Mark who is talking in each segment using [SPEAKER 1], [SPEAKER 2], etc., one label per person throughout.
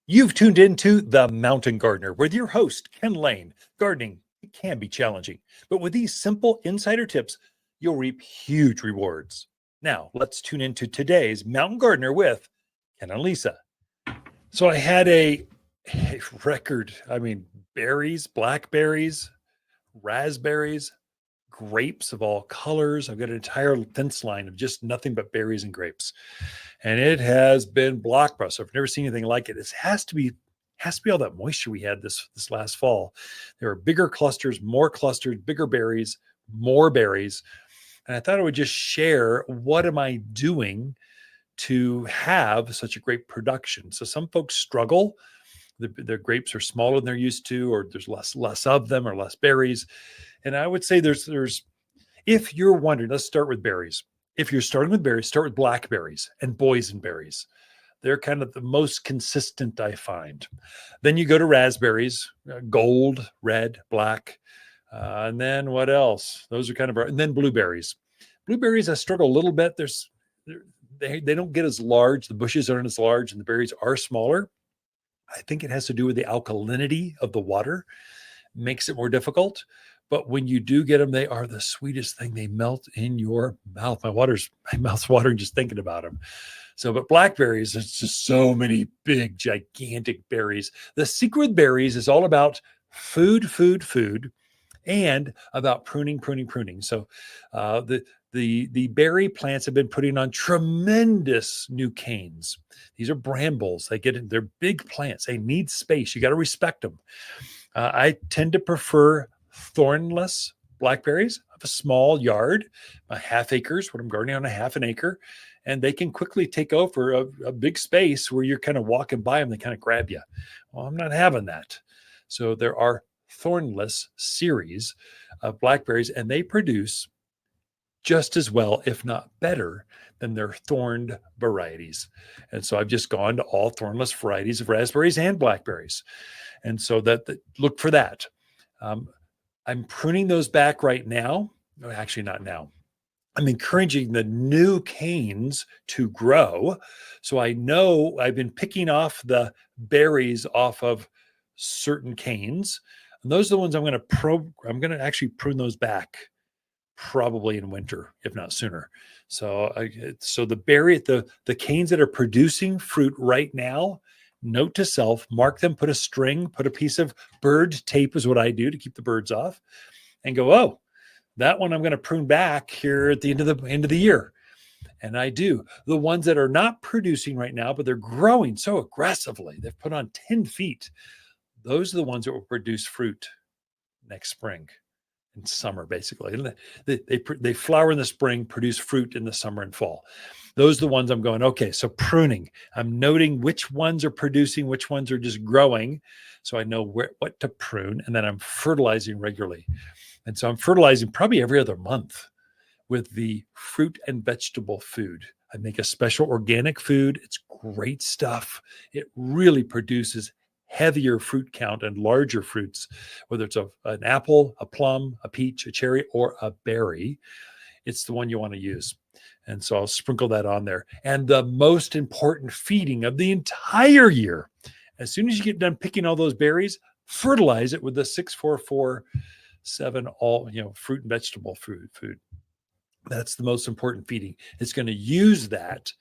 [SPEAKER 1] You've tuned into The Mountain Gardener with your host, Ken Lain. Gardening, it can be challenging, but with these simple insider tips, you'll reap huge rewards. Now, let's tune into today's Mountain Gardener with Ken and Lisa. So I had a record, berries, blackberries, raspberries, grapes of all colors. I've got an entire fence line of just nothing but berries and grapes. And it has been blockbuster. I've never seen anything like it. It has to be all that moisture we had this last fall. There are bigger clusters, more clusters, bigger berries, more berries. And I thought I would just share what am I doing to have such a great production. So some folks struggle. Their grapes are smaller than they're used to, or there's less of them or less berries. And I would say there's if you're wondering, let's start with berries. If you're starting with berries, start with blackberries and boysenberries. They're kind of the most consistent, I find. Then you go to raspberries, gold, red, black. And then what else? Those are and then blueberries. Blueberries, I struggle a little bit. They don't get as large. The bushes aren't as large and the berries are smaller. I think it has to do with the alkalinity of the water, makes it more difficult. But when you do get them, they are the sweetest thing. They melt in your mouth. My mouth's watering just thinking about them. So, but blackberries, there's just so many big, gigantic berries. The secret with berries is all about food, and about pruning. So, the berry plants have been putting on tremendous new canes. These are brambles. They're big plants. They need space. You got to respect them. I tend to prefer thornless blackberries. I have a small yard, a half acres, what I'm gardening on a half an acre, and they can quickly take over a big space where you're kind of walking by them, they kind of grab you. Well, I'm not having that. So there are thornless series of blackberries, and they produce just as well, if not better, than their thorned varieties. And so I've just gone to all thornless varieties of raspberries and blackberries. And so look for that. I'm pruning those back right now. No, actually, not now. I'm encouraging the new canes to grow. So I know I've been picking off the berries off of certain canes. And those are the ones I'm going to actually prune those back probably in winter, if not sooner. So the canes that are producing fruit right now, note to self, mark them, put a string, put a piece of bird tape is what I do to keep the birds off, and go, oh, that one I'm going to prune back here at the end of the year. And I do. The ones that are not producing right now, but they're growing so aggressively, they've put on 10 feet. Those are the ones that will produce fruit next spring and summer, basically. And they flower in the spring, produce fruit in the summer and fall. Those are the ones I'm going, okay, so pruning. I'm noting which ones are producing, which ones are just growing, so I know what to prune, and then I'm fertilizing regularly. And so I'm fertilizing probably every other month with the fruit and vegetable food. I make a special organic food. It's great stuff. It really produces heavier fruit count and larger fruits, whether it's an apple, a plum, a peach, a cherry, or a berry. It's the one you want to use. And so I'll sprinkle that on there. And the most important feeding of the entire year, as soon as you get done picking all those berries, fertilize it with the 6-4-4-7 all, fruit and vegetable food. That's the most important feeding. It's going to use that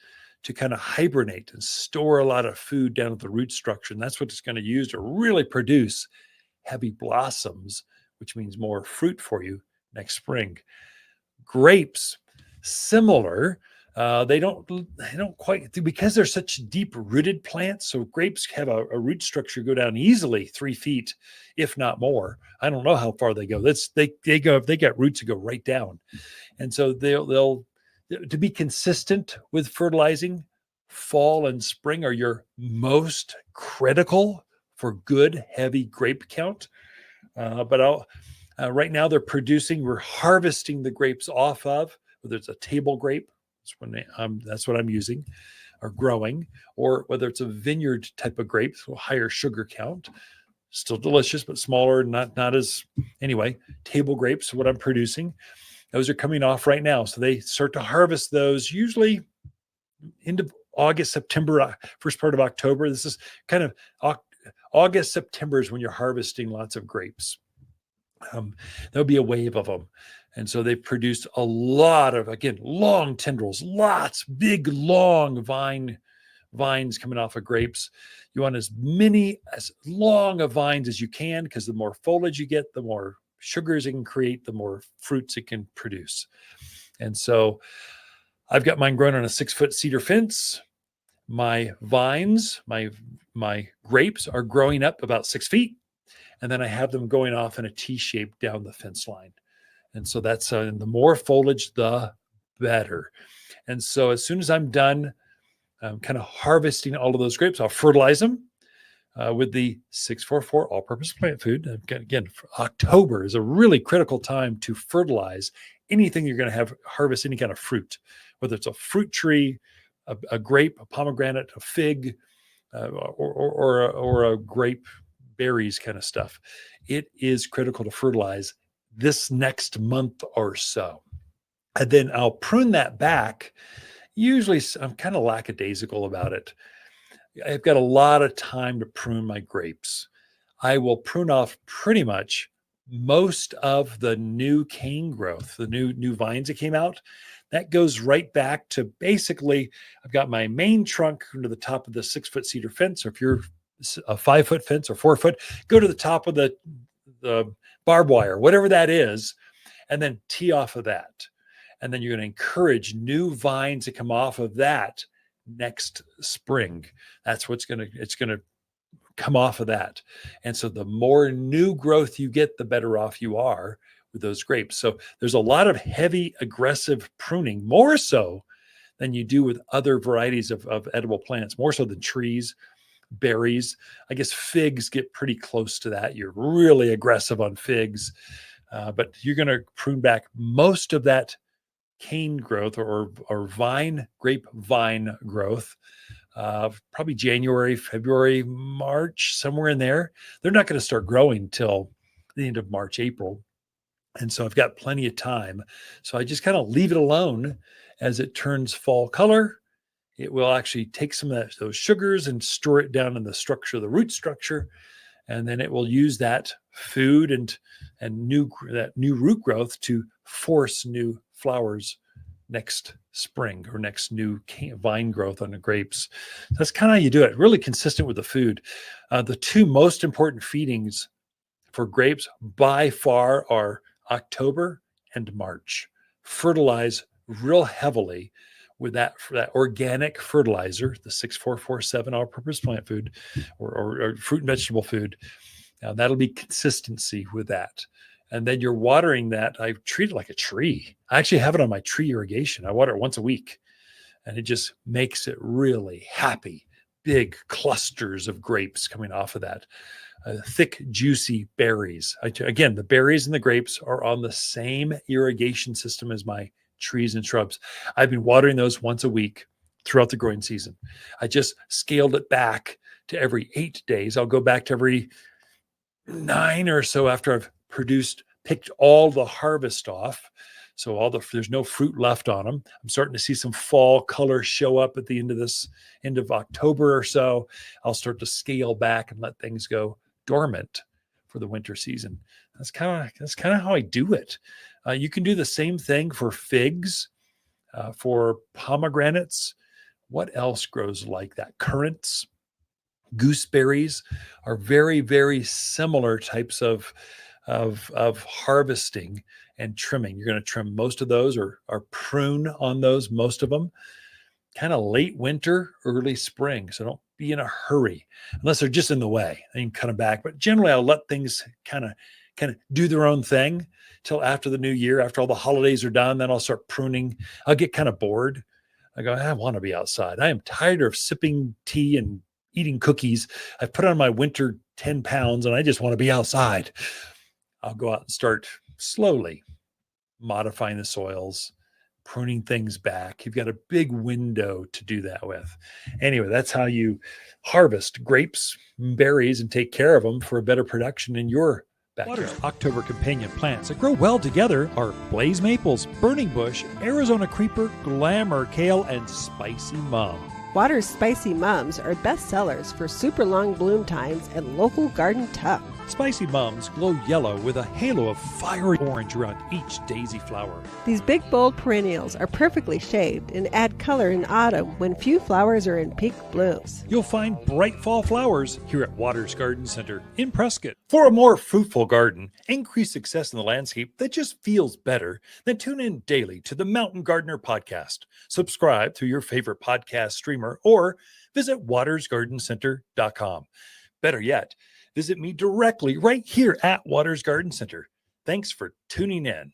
[SPEAKER 1] to kind of hibernate and store a lot of food down at the root structure. And that's what it's going to use to really produce heavy blossoms, which means more fruit for you next spring. Grapes, similar. They don't quite, because they're such deep rooted plants. So grapes have a root structure go down easily 3 feet, if not more. I don't know how far they go. They got roots that go right down. And so they'll to be consistent with fertilizing, fall and spring are your most critical for good heavy grape count. But right now they're producing. We're harvesting the grapes off of, whether it's a table grape, that's what I'm using, or growing, or whether it's a vineyard type of grape, so higher sugar count, still delicious but smaller, not as anyway. Table grapes, what I'm producing. Those are coming off right now. So they start to harvest those usually into August, September, first part of October. This is kind of August, September is when you're harvesting lots of grapes. There'll be a wave of them. And so they produced a lot of, again, long tendrils, lots, big, long vines coming off of grapes. You want as long of vines as you can, because the more foliage you get, the more sugars it can create, the more fruits it can produce. And so I've got mine grown on a 6-foot cedar fence. My vines, my grapes are growing up about 6 feet. And then I have them going off in a T shape down the fence line. And so that's the more foliage, the better. And so as soon as I'm done kind of harvesting all of those grapes, I'll fertilize them with the 644 all-purpose plant food. Again, October is a really critical time to fertilize anything you're going to harvest any kind of fruit, whether it's a fruit tree, a grape, a pomegranate, a fig, or a grape berries kind of stuff. It is critical to fertilize this next month or so. And then I'll prune that back. Usually I'm kind of lackadaisical about it. I've got a lot of time to prune my grapes. I will prune off pretty much most of the new cane growth, the new vines that came out. That goes right back to basically, I've got my main trunk under the top of the 6-foot cedar fence. Or if you're a 5-foot fence or 4-foot, go to the top of the barbed wire, whatever that is, and then tee off of that. And then you're going to encourage new vines to come off of that next spring. That's it's going to come off of that. And so the more new growth you get, the better off you are with those grapes. So there's a lot of heavy, aggressive pruning, more so than you do with other varieties of edible plants, more so than trees, berries. I guess figs get pretty close to that. You're really aggressive on figs, but you're going to prune back most of that cane growth or grape vine growth, probably January, February, March, somewhere in there. They're not going to start growing till the end of March, April. And so I've got plenty of time. So I just kind of leave it alone as it turns fall color. It will actually take some of those sugars and store it down in the structure, the root structure. And then it will use that food and that new root growth to force new flowers next spring or next new vine growth on the grapes. That's kind of how you do it, really consistent with the food. The two most important feedings for grapes by far are October and March. Fertilize real heavily with that organic fertilizer, the 6447 all-purpose plant food or fruit and vegetable food. Now that'll be consistency with that. And then you're watering that. I treat it like a tree. I actually have it on my tree irrigation. I water it once a week, and it just makes it really happy. Big clusters of grapes coming off of that. Thick, juicy berries. Again, the berries and the grapes are on the same irrigation system as my trees and shrubs. I've been watering those once a week throughout the growing season. I just scaled it back to every 8 days. I'll go back to every 9 or so after I've picked all the harvest off. So there's no fruit left on them. I'm starting to see some fall color show up at the end of October or so. I'll start to scale back and let things go dormant for the winter season. That's kind of how I do it. You can do the same thing for figs, for pomegranates. What else grows like that? Currants, gooseberries are very, very similar types of harvesting and trimming. You're going to trim most of those or prune on those, most of them, kind of late winter, early spring. So don't be in a hurry unless they're just in the way. Then you can cut them back. But generally, I'll let things kind of do their own thing till after the new year, after all the holidays are done. Then I'll start pruning. I'll get kind of bored. I go, I want to be outside. I am tired of sipping tea and eating cookies. I've put on my winter 10 pounds and I just want to be outside. I'll go out and start slowly modifying the soils, pruning things back. You've got a big window to do that with. Anyway, that's how you harvest grapes, berries, and take care of them for a better production in your backyard. Water's October companion plants that grow well together are blaze maples, burning bush, Arizona creeper, glamour kale, and spicy mum.
[SPEAKER 2] Water's Spicy Mums are best sellers for super long bloom times and local garden tub.
[SPEAKER 1] Spicy Mums glow yellow with a halo of fiery orange around each daisy flower.
[SPEAKER 2] These big, bold perennials are perfectly shaped and add color in autumn when few flowers are in peak blooms.
[SPEAKER 1] You'll find bright fall flowers here at Waters Garden Center in Prescott. For a more fruitful garden, increase success in the landscape that just feels better, then tune in daily to the Mountain Gardener podcast. Subscribe through your favorite podcast streamer or visit watersgardencenter.com. Better yet, visit me directly right here at Waters Garden Center. Thanks for tuning in.